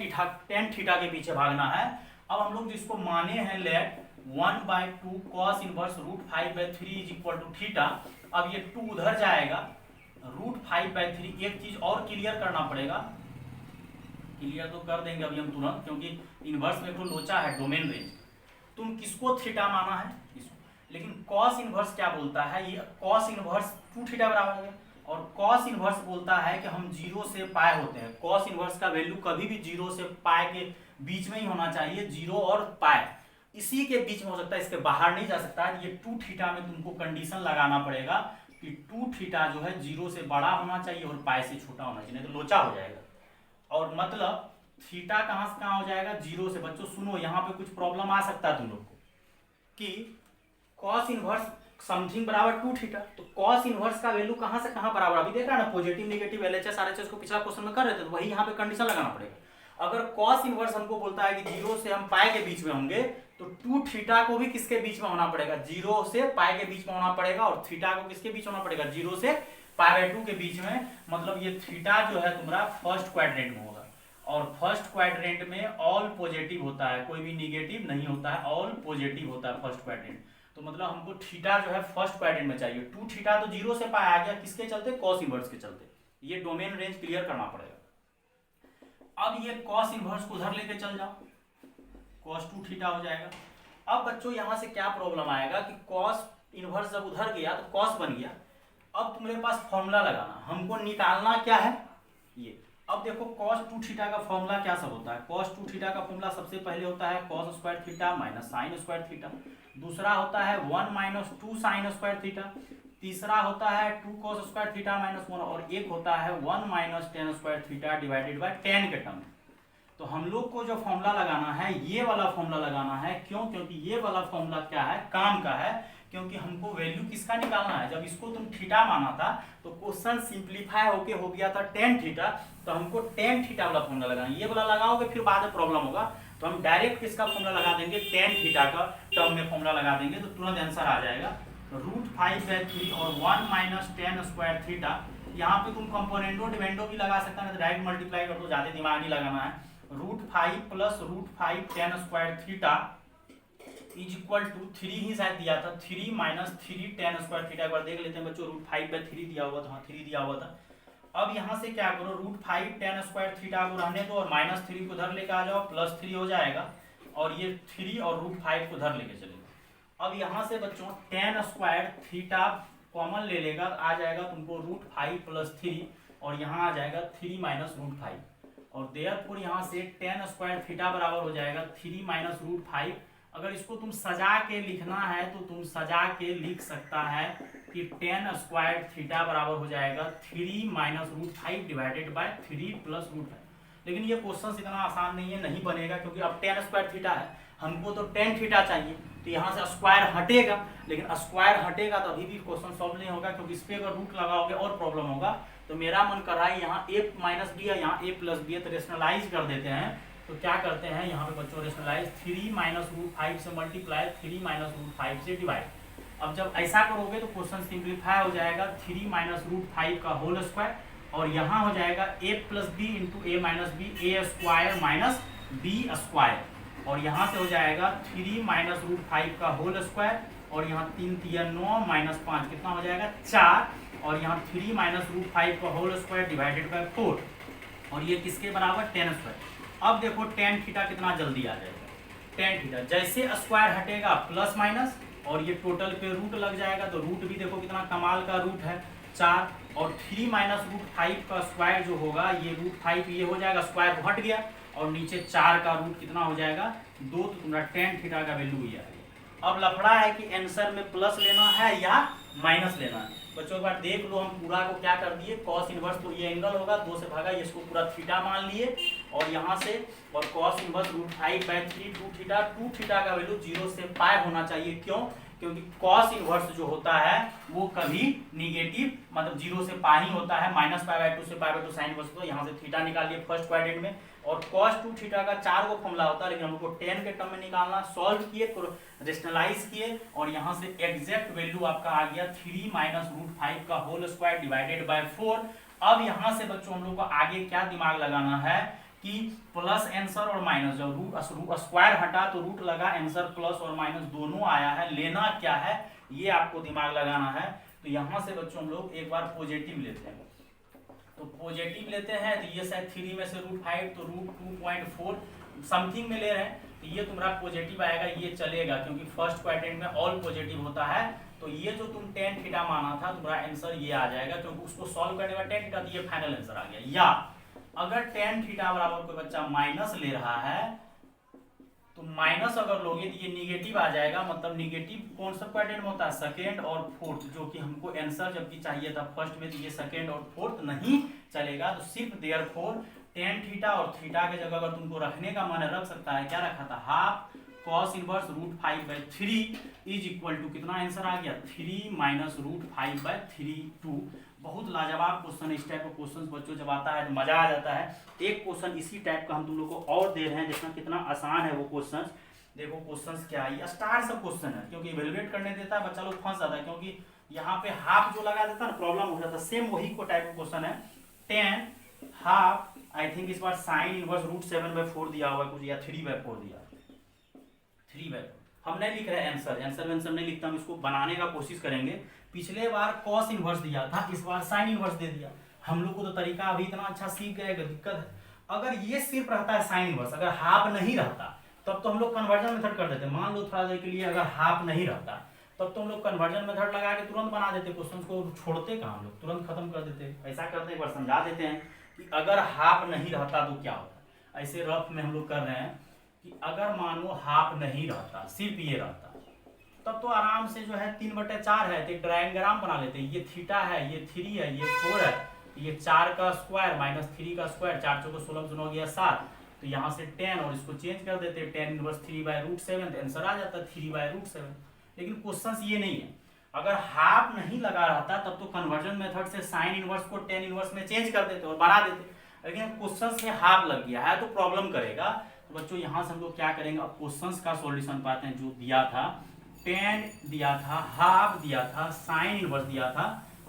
Speaker 1: थीटा के पीछे भागना है। अब हम लोग जिसको माने हैं let 1/2 cos inverse root 5/3 is equal to theta, अब ये 2 उधर जाएगा, रूट 5/3। एक चीज और क्लियर करना पड़ेगा, क्लियर तो कर देंगे अभी हम तुरंत, क्योंकि इनवर्स में तो लोचा है डोमेन रेंज। तुम किसको थीटा माना है, इसको, लेकिन कॉस इनवर्स क्या बोलता है, ये कॉस इनवर्स 2 थीटा बराबर है, और कॉस इनवर्स बोलता है कि हम 0 से पाई होते हैं। कॉस इनवर्स का वैल्यू कभी भी 0 से पाई के बीच में ही होना चाहिए, 0 और पाई इसी के बीच में हो सकता है, इसके बाहर नहीं जा सकता। ये 2 थीटा में तुमको कंडीशन लगाना पड़ेगा कि 2 थीटा जो है 0 से बड़ा होना चाहिए और पाई से छोटा होना चाहिए, नहीं तो लोचा हो जाएगा। और मतलब थीटा कहां से कहां हो जाएगा, 0 से। बच्चों सुनो, यहाँ पे कुछ प्रॉब्लम आ सकता है तुम लोग को कि कॉस इनवर्स समथिंग बराबर 2 थीटा, तो कॉस इनवर्स का वैल्यू कहां से कहां बराबर, अभी देख रहा है ना, पॉजिटिव नेगेटिव एलएचएस आरएचएस को पिछला क्वेश्चन में कर रहे थे, तो वही यहाँ पे कंडीशन लगाना पड़ेगा। अगर कॉस इनवर्स हमको बोलता है कि 0 से हम पाई के बीच में होंगे, तो 2 थीटा को भी किसके बीच में होना पड़ेगा, 0 से पाई के बीच में होना पड़ेगा, और थीटा को किसके बीच होना पड़ेगा, 0 से π/2 के बीच में। मतलब ये थीटा जो है तुम्हारा फर्स्ट क्वाड्रेंट में होगा, और फर्स्ट क्वाड्रेंट में ऑल पॉजिटिव होता है, कोई भी निगेटिव नहीं होता है, ऑल पॉजिटिव होता है फर्स्ट क्वाड्रेंट। तो मतलब हमको थीटा जो है फर्स्ट क्वाड्रेंट में चाहिए। 2 थीटा तो 0 से पाई आ गया, किसके चलते, कॉस इनवर्स के चलते। ये डोमेन रेंज क्लियर करना पड़ेगा। अब ये कॉस इनवर्स को उधर लेके चल जाओ, cos 2 थीटा हो जाएगा। अब बच्चों यहां से क्या प्रॉब्लम आएगा कि cos इनवर्स जब उधर गया तो cos बन गया। अब तुम्हारे पास फॉर्मूला लगाना, हमको निकालना क्या है ये। अब देखो cos 2 थीटा का फॉर्मूला क्या सब होता है, cos 2 थीटा का फॉर्मूला सबसे पहले होता है cos square theta minus sine square theta, दूसरा होता है 1 माइनस 2 साइन स्क्वायर थीटा, तीसरा होता है 2 cos स्क्वायर थीटा माइनस 1, और एक होता है 1 minus ten square theta divided by 10 के टर्म। तो हम लोग को जो फॉर्मूला लगाना है ये वाला फॉर्मूला लगाना है, क्यों, क्योंकि ये वाला फॉर्मूला क्या है, काम का है, क्योंकि हमको वैल्यू किसका निकालना है। जब इसको तुम थीटा माना था तो क्वेश्चन सिंप्लीफाई होके हो गया था tan थीटा, तो हमको tan थीटा वाला फॉर्मूला लगाना है। ये वाला लगाओगे फिर बाद में प्रॉब्लम होगा, तो हम डायरेक्ट किसका फॉर्मूला लगा देंगे, tan थीटा का टर्म में फॉर्मूला लगा देंगे, तो तुरंत आंसर आ जाएगा। रूट 5/3 और 1 माइनस टेन स्क्वायर थीटा, यहाँ पे तुम कंपोनेंटो डिवेंडो भी लगा सकता है, डायरेक्ट मल्टीप्लाई कर दो, ज्यादा दिमाग नहीं लगाना है। रूट 5 प्लस root 5 tan square theta is equal to 3 ही शायद दिया था, 3 माइनस 3 टेन स्क्वायर थीटा। एक बार देख लेते हैं बच्चों, रूट 5/3 दिया हुआ था, हाँ 3 दिया हुआ था। अब यहाँ से क्या करो, रूट 5 टेन स्क्वायर थीटा को रहने दो और माइनस 3 को उधर लेके आ जाओ, प्लस 3 हो जाएगा, और ये 3 और रूट 5 को उधर लेके चलेगा। अब यहाँ से बच्चों टेन स्क्वायर थीटा कॉमन ले लेगा, आ जाएगा तुमको रूट 5 प्लस 3, और यहाँ आ जाएगा 3 माइनस रूट 5, और देयरफॉर यहाँ से टेन स्क्वायर थीटा बराबर हो जाएगा 3 माइनस रूट 5। अगर इसको तुम सजा के लिखना है तो तुम सजा के लिख सकता है कि टेन स्क्वायर थीटा बराबर हो जाएगा 3 minus root 5 divided by 3 plus root 5। लेकिन ये क्वेश्चन इतना आसान नहीं है, नहीं बनेगा, क्योंकि अब टेन स्क्वायर थीटा है, हमको तो टेन थीटा चाहिए, तो यहाँ से स्क्वायर हटेगा, लेकिन स्क्वायर हटेगा तो अभी भी क्वेश्चन सॉल्व नहीं होगा, क्योंकि इस पर अगर रूट लगाओगे और प्रॉब्लम होगा। तो मेरा मन कर रहा है यहाँ a माइनस बी है, यहाँ a प्लस बी है, तो रेशनलाइज कर देते हैं। तो क्या करते हैं यहाँ पे बच्चों, रेशनलाइज 3 माइनस रूट 5 से मल्टीप्लाई 3 माइनस रूट 5 से डिवाइड। अब जब ऐसा करोगे तो क्वेश्चन सिंप्लीफाई हो जाएगा 3 माइनस रूट 5 का होल स्क्वायर, और यहाँ हो जाएगा a plus b into a minus b, a square minus b square, और यहाँ से हो जाएगा 3 माइनस रूट 5 का होल स्क्वायर, और यहाँ 3 3 9 माइनस 5 कितना हो जाएगा 4, और यहाँ 3 माइनस रूट 5 का होल स्क्वायर डिवाइडेड बाय 4, और ये किसके बराबर 10 स्क्वायर। अब देखो टेन थीटा कितना जल्दी आ जाएगा, टेन थीटा जैसे स्क्वायर हटेगा प्लस माइनस, और ये टोटल पे रूट लग जाएगा, तो रूट भी देखो कितना कमाल का रूट है 4, और 3 माइनस रूट 5 का स्क्वायर जो होगा ये रूट 5 ये हो जाएगा, स्क्वायर हट गया, और नीचे 4 का रूट कितना हो जाएगा 2, तो तुम्हारा टेन थीटा का वैल्यू ये आ गया। अब लफड़ा है कि आंसर में प्लस लेना है या माइनस लेना है। बच्चों एक बार देख लो, हम पूरा को क्या कर दिए, कॉस इनवर्स, तो ये एंगल होगा 2 से भागा, इसको पूरा थीटा मान लिए, और यहाँ से और कॉस इनवर्स रूट 5/3 2 थीटा का वैल्यू 0 से पाई होना चाहिए। क्यों? क्योंकि कॉस इनवर्स जो होता है वो कभी निगेटिव मतलब 0 से पाई ही होता है, -π/2 से π/2 साइन इनवर्स, तो यहाँ से थीटा निकाल लिए फर्स्ट क्वाड्रेंट में, और cos 2 थीटा का 4 को फॉर्मूला होता है, लेकिन हमको 10 के टर्म में निकालना, सॉल्व किए, रेशनलाइज किए, और यहाँ से एग्जैक्ट वैल्यू आपका आ गया 3 माइनस रूट 5 का होल स्क्वायर डिवाइडेड बाय 4। अब यहाँ से बच्चों हम लोग को आगे क्या दिमाग लगाना है कि प्लस आंसर और माइनस, जब रूट स्क्वायर हटा तो रूट लगा, आंसर प्लस और माइनस दोनों आया है, लेना क्या है ये आपको दिमाग लगाना है। तो यहाँ से बच्चों हम लोग एक बार पॉजिटिव लेते हैं, तो पॉजिटिव लेते हैं, तो ये शायद 3 में से रूट 5 तो रूट 2.4 समथिंग में ले रहे हैं, तो ये तुम्हारा पॉजिटिव आएगा, ये चलेगा, क्योंकि फर्स्ट क्वाड्रेंट में ऑल पॉजिटिव होता है। तो ये जो तुम टेन थीटा माना था तुम्हारा आंसर ये आ जाएगा, क्योंकि उसको सॉल्व करने में टेन थीटा, तो ये फाइनल आंसर आ गया। या अगर टेन थीटा बराबर कोई बच्चा माइनस ले रहा है, तो माइनस अगर लोगे तो ये निगेटिव आ जाएगा, मतलब निगेटिव कौन सा क्वाड्रेंट में होता है, सेकेंड और फोर्थ, जो कि हमको आंसर जबकि चाहिए था फर्स्ट में, तो ये सेकेंड और फोर्थ नहीं चलेगा। तो सिर्फ देयरफॉर टेन थीटा और थीटा के जगह अगर तुमको रखने का मन रख सकता है, क्या रखा था, half cos inverse root 5/3 is equal to कितना आंसर आ गया 3 माइनस रूट 5/3 2। बहुत लाजवाब क्वेश्चन है, इस टाइप का क्वेश्चन बच्चों जब आता है तो मजा आ जाता है। एक क्वेश्चन इसी टाइप का हम तुम लोग को और दे रहे हैं, देखना कितना आसान है वो क्वेश्चन। देखो क्वेश्चन क्या है, स्टार सब क्वेश्चन है, क्योंकि इवेलुएट करने देता है बच्चा लोग फंस जाता है, क्योंकि यहाँ पे हाफ जो लगा देता है ना प्रॉब्लम हो जाता है। सेम वही को टाइप का क्वेश्चन है, 10 हाफ आई थिंक इस बार साइन इनवर्स रूट 7/4 दिया हुआ है कुछ, या 3/4 दिया, 3/4 हम नहीं लिख रहे आंसर, आंसर नहीं लिखता, हम इसको बनाने का कोशिश करेंगे। पिछले बार कॉस इनवर्स दिया था, इस बार साइन इनवर्स दे दिया, हम लोग को तो तरीका अभी इतना अच्छा सीख गए, दिक्कत है। अगर ये सिर्फ रहता है साइन इनवर्स, अगर हाफ नहीं रहता तब तो हम लोग कन्वर्जन मेथड कर देते। मान लो थोड़ा देर के लिए अगर हाफ नहीं रहता तब तो हम लोग कन्वर्जन मेथड लगा के तुरंत बना देते, क्वेश्चन को छोड़ते कहाँ, हम लोग तुरंत खत्म कर देते। ऐसा करते एक बार समझा देते हैं कि अगर हाफ नहीं रहता तो क्या होता है। ऐसे रफ में हम लोग कर रहे हैं कि अगर मानो हाफ नहीं रहता, सिर्फ ये रहता, तब तो आराम से जो है 3/4 है, तो एक ट्रायंग्राम बना लेते हैं। ये थीटा है, ये 3 है, ये 4 है, ये 4 का स्क्वायर माइनस 3 का स्क्वायर, 4 चौको 16 हो गया 7, तो यहाँ से 10 और इसको चेंज कर देते हैं, 10 इनवर्स 3/√7, तो आंसर आ जाता है 3/√7। लेकिन क्वेश्चन ये नहीं है, अगर हाफ नहीं लगा रहता तब तो कन्वर्जन मेथड से साइन इनवर्स को 10 इनवर्स में चेंज कर देते और बना देते, लेकिन क्वेश्चन से हाफ लग गया है तो प्रॉब्लम करेगा। तो बच्चों यहाँ से हम लोग क्या करेंगे, अब क्वेश्चन का सॉल्यूशन पाते हैं। जो दिया था 10 दिया था, हाफ दिया था, साइन इनवर्स दिया था,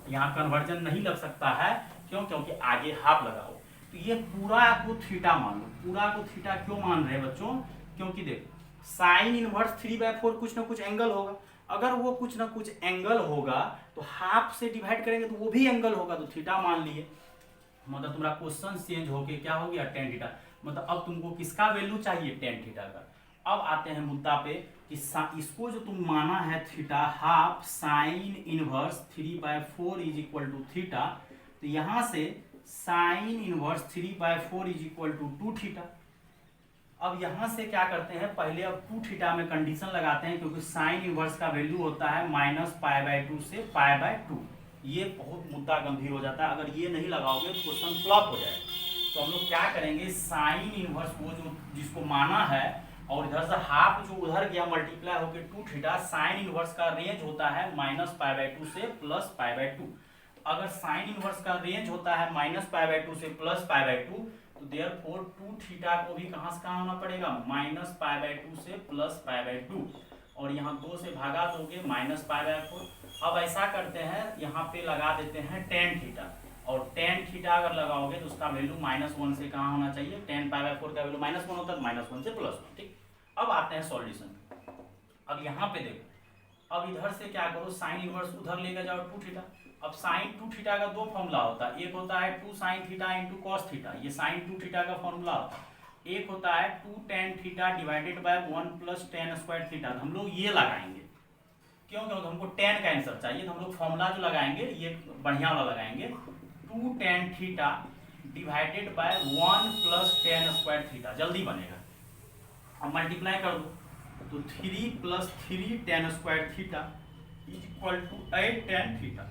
Speaker 1: यहाँ कन्वर्जन नहीं लग सकता है, क्यों, क्योंकि आगे हाफ लगा हो। तो ये पूरा को थीटा मान लो, पूरा को थीटा क्यों मान रहे हैं बच्चों, क्योंकि देखो साइन इनवर्स 3/4 कुछ ना कुछ एंगल होगा, अगर वो कुछ ना कुछ एंगल होगा तो हाफ से डिवाइड करेंगे तो वो भी एंगल होगा, तो थीटा मान लिए, मतलब तुम्हारा क्वेश्चन चेंज होके क्या हो गया tan थीटा। मतलब अब तुमको किसका वैल्यू चाहिए, tan थीटा का। अब आते हैं मुद्दा पे कि इसको जो तुम माना है theta, half sine inverse 3/4 is equal to theta, तो यहाँ से sine inverse 3/4 is equal to 2 theta. अब यहाँ से क्या करते हैं, पहले अब 2 थीटा में कंडीशन लगाते हैं, क्योंकि साइन इनवर्स का वैल्यू होता है -π/2 से π/2। ये बहुत मुद्दा गंभीर हो जाता है, अगर ये नहीं लगाओगे तो क्वेश्चन फ्लॉप हो जाएगा। तो हम लोग क्या करेंगे, साइन इनवर्स वो जो जिसको माना है और इधर से हाफ जो उधर गया मल्टीप्लाई होकर 2 थीटा, साइन इनवर्स का रेंज होता है -π/2 से +π/2। अगर साइन इनवर्स का रेंज होता है -π/2 से +π/2, तो देयरफॉर 2 थीटा को भी कहाँ से कहाँ होना पड़ेगा, -π/2 से +π/2, और यहाँ 2 से भागा दोगे -π/4। अब ऐसा करते हैं, यहाँ पे लगा देते हैं tan थीटा, और tan थीटा अगर लगाओगे तो उसका वैल्यू -1 से कहाँ होना चाहिए, tan π/4 का वैल्यू -1 होता है, -1 से +1। ठीक, अब आते हैं सॉल्यूशन। अब यहाँ पे देखो, अब इधर से क्या करो, साइन इनवर्स उधर लेकर जाओ 2 थीटा। अब साइन 2 थीटा का दो फॉर्मूला होता है, एक होता है 2 sin theta into cos theta, ये साइन 2 थीटा का फॉर्मूला होता है। एक होता है 2 tan theta divided by 1 + tan² theta. हम लोग ये लगाएंगे, क्यों, क्योंकि हमको tan का आंसर चाहिए, तो हम लोग फॉर्मूला जो लगाएंगे ये बढ़िया वाला लगाएंगे, 2 tan theta divided by 1 + tan² theta, जल्दी बनेगा। अब मल्टीप्लाई कर दो, तो 3 + 3 tan² थीटा = 8 tan थीटा,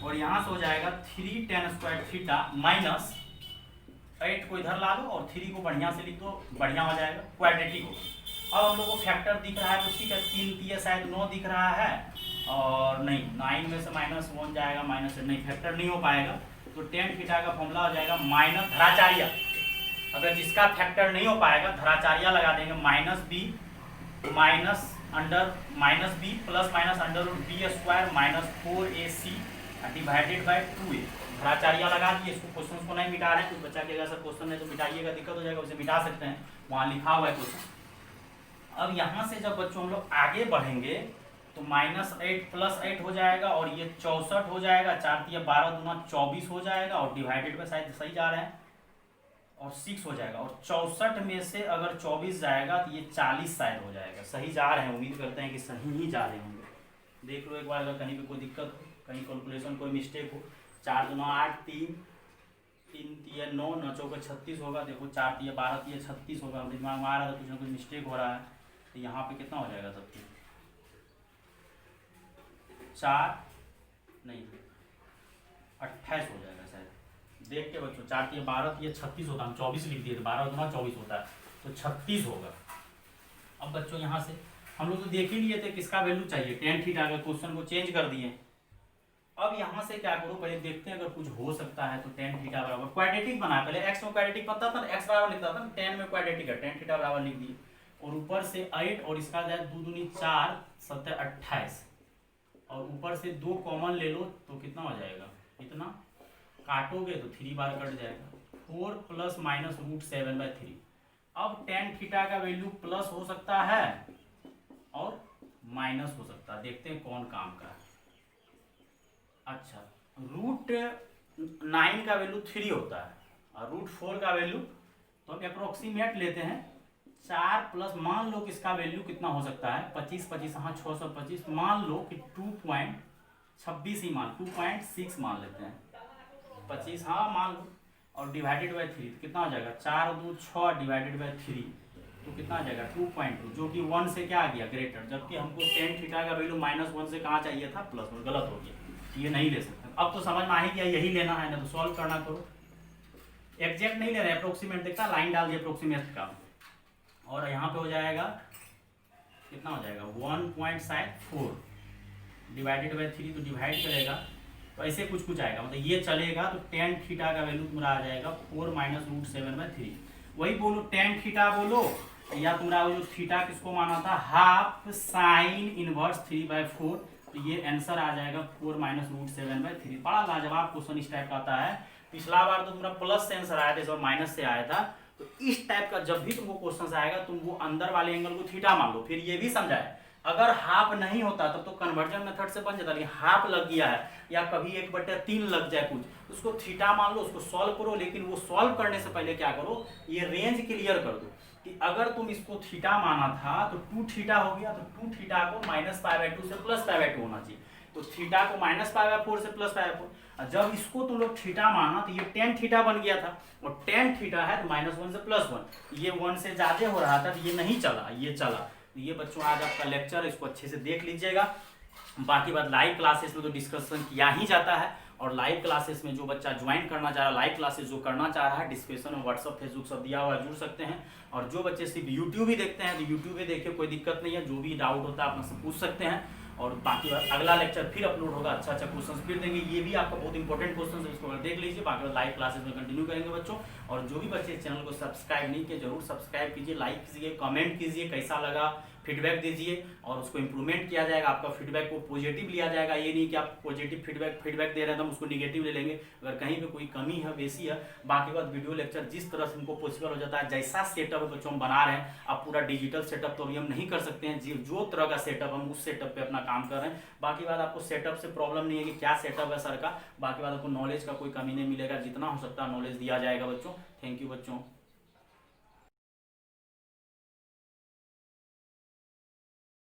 Speaker 1: और यहाँ से हो जाएगा 3 tan² थीटा माइनस 8 को इधर ला लो और 3 को बढ़िया से लिख दो, बढ़िया हो जाएगा, क्वाड्रेटिक हो। अब हम लोग को फैक्टर दिख रहा है तो ठीक है, 3 3 शायद 9 दिख रहा है, और नहीं 9 में से -1 जाएगा, माइनस नहीं, फैक्टर नहीं हो पाएगा, तो tan थीटा का फॉर्मूला हो जाएगा माइनस धराचार्य। अगर जिसका फैक्टर नहीं हो पाएगा धराचार्य लगा देंगे, -b ± -b divided by 2a, धराचार्य लगा दिए। इसको क्वेश्चन को नहीं मिटा रहे हैं, कुछ बच्चा के अगर क्वेश्चन है तो मिटाइएगा, दिक्कत हो जाएगा, उसे मिटा सकते हैं, वहाँ लिखा हुआ है क्वेश्चन। अब यहाँ से जब बच्चों हम लोग आगे बढ़ेंगे तो -8 + 8 हो जाएगा, और ये 64 हो जाएगा, 4 × 12 × 24 हो जाएगा, और डिवाइडेड बाय शायद सही जा रहे हैं, और 6 हो जाएगा, और 64 में से अगर 24 जाएगा तो ये 40 शायद हो जाएगा। सही जा रहे हैं, उम्मीद करते हैं कि सही ही जा रहे होंगे। देख लो एक बार, अगर कहीं पे कोई दिक्कत हो, कहीं कैलकुलेशन कोई मिस्टेक हो। 4 × 8 3, 3 × 9, 9 × 4 36 होगा, देखो 4 × 12 × 36 होगा, दिमाग में आ रहा था कुछ ना कुछ मिस्टेक हो रहा है, तो यहाँ पे कितना हो जाएगा तब 4 नहीं 28 हो जाएगा शायद, देख के बच्चों, 4 × 12 × 36 होता है, हम 24 लिख दिए थे, 12 × 24 होता है, तो 36 होगा। अब बच्चों यहाँ से हम लोग तो देख ही लिए थे किसका वैल्यू चाहिए, tan थीटा का, क्वेश्चन को चेंज कर दिए। अब यहाँ से क्या करो, पहले देखते हैं अगर कुछ हो सकता है तो tan थीटा बराबर क्वाड्रेटिक बना, पहले x में क्वाड्रेटिक पता था, x बराबर लिखता था, tan में क्वाड्रेटिक है, tan थीटा बराबर लिख दिए, और ऊपर से 8 और इसका जाए 2 दूनी 4 7 28, और ऊपर से 2 कॉमन ले लो तो कितना हो जाएगा, इतना काटोगे तो 3 बार कट जाएगा, 4 ± √7/3। अब tan थीटा का वैल्यू प्लस हो सकता है और माइनस हो सकता है, देखते हैं कौन काम का है। अच्छा, √9 का वैल्यू 3 होता है, और √4 का वैल्यू, तो हम अप्रोक्सीमेट लेते हैं 4 प्लस, मान लो कि इसका वैल्यू कितना हो सकता है, 25 25 हाँ 625, मान लो कि 2.26 ही मान 2.6 मान लेते हैं, 25 हाँ मान लो, और डिवाइडेड बाय 3 तो कितना हो जाएगा, 4 2 6 डिवाइडेड बाय 3 तो कितना आ जाएगा 2.2, जो कि 1 से क्या आ गया ग्रेटर, जबकि हमको tan थीटा का वैल्यू -1 से कहाँ चाहिए था, +1, गलत हो गया, ये नहीं ले सकते। अब तो समझ में आ ही गया, यही लेना है ना, तो सॉल्व करना करो, एग्जैक्ट नहीं ले रहे, अप्रोक्सीमेट देखता, लाइन डाल दिया अप्रोक्सीमेट का, और यहाँ पे हो जाएगा कितना हो जाएगा 1.4 डिवाइडेड बाय 3, तो डिवाइड करेगा तो ऐसे कुछ आएगा, मतलब ये चलेगा, तो tan थीटा का वैल्यू तुम्हारा आ जाएगा 4 - √7/3। वही बोलो tan थीटा बोलो, या तुम्हारा जो थीटा किसको माना था, हाफ साइन इनवर्स 3/4, तो ये आंसर आ जाएगा 4 - √7/3। बड़ा लाजवाब क्वेश्चन इस टाइप का आता है। पिछला बार तो तुम्हारा प्लस से आंसर आया था, इस बार माइनस से आया था। तो इस टाइप का जब भी तुमको क्वेश्चन आएगा, तुम वो अंदर वाले एंगल को थीटा मान लो। फिर ये भी समझाए, अगर हाफ नहीं होता तब तो कन्वर्जन मेथड से बन जाता, लेकिन हाफ लग गया है या कभी 1/3 लग जाए कुछ, उसको थीटा मान लो, उसको सॉल्व करो। लेकिन वो सॉल्व करने से पहले क्या करो, ये रेंज क्लियर कर दो कि अगर तुम इसको थीटा माना था तो 2 थीटा हो गया, तो 2 थीटा को -π/2 से +π/2 होना चाहिए, तो थीटा को -π/4 से +π/4। जब इसको तुम लोग थीटा माना तो ये tan थीटा बन गया था, और tan थीटा है तो -1 से +1, ये 1 से ज्यादा हो रहा था तो ये नहीं चला, ये चला। तो ये बच्चों आज आपका लेक्चर, इसको अच्छे से देख लीजिएगा। बाकी बात लाइव क्लासेस में तो डिस्कशन किया ही जाता है, और लाइव क्लासेस में जो बच्चा ज्वाइन करना चाह रहा है, लाइव क्लासेस जो करना चाह रहा है, डिस्क्रिप्शन में व्हाट्सअप फेसबुक सब दिया हुआ है, जुड़ सकते हैं। और जो बच्चे सिर्फ यूट्यूब ही देखते हैं तो यूट्यूब ही देखिए, कोई दिक्कत नहीं है, जो भी डाउट होता है आप मुझसे पूछ सकते हैं। और बाकी अगला लेक्चर फिर अपलोड होगा, अच्छा अच्छा क्वेश्चन फिर देंगे, ये भी आपका बहुत इंपॉर्टेंट क्वेश्चन है, इसको देख लीजिए। बाकी लाइव क्लासेस में कंटिन्यू करेंगे बच्चों। और जो भी बच्चे इस चैनल को सब्सक्राइब नहीं किए जरूर सब्सक्राइब कीजिए, लाइक कीजिए, कमेंट कीजिए, कैसा लगा फीडबैक दीजिए और उसको इंप्रूवमेंट किया जाएगा। आपका फीडबैक को पॉजिटिव लिया जाएगा, ये नहीं कि आप पॉजिटिव फीडबैक दे रहे हैं तो हम उसको निगेटिव ले लेंगे। अगर कहीं पे कोई कमी है बेसी है, बाकी बात वीडियो लेक्चर जिस तरह से हमको पॉसिबल हो जाता है, जैसा सेटअप बच्चों हम बना रहे हैं, अब पूरा डिजिटल सेटअप तो अभी हम नहीं कर सकते हैं, जो तरह का सेटअप हम उस सेटअप पे अपना काम कर रहे हैं। बाकी बात आपको सेटअप से प्रॉब्लम नहीं है कि क्या सेटअप है सर का, बाकी बात आपको नॉलेज का कोई कमी नहीं मिलेगा, जितना हो सकता है नॉलेज दिया जाएगा बच्चों। थैंक यू बच्चों।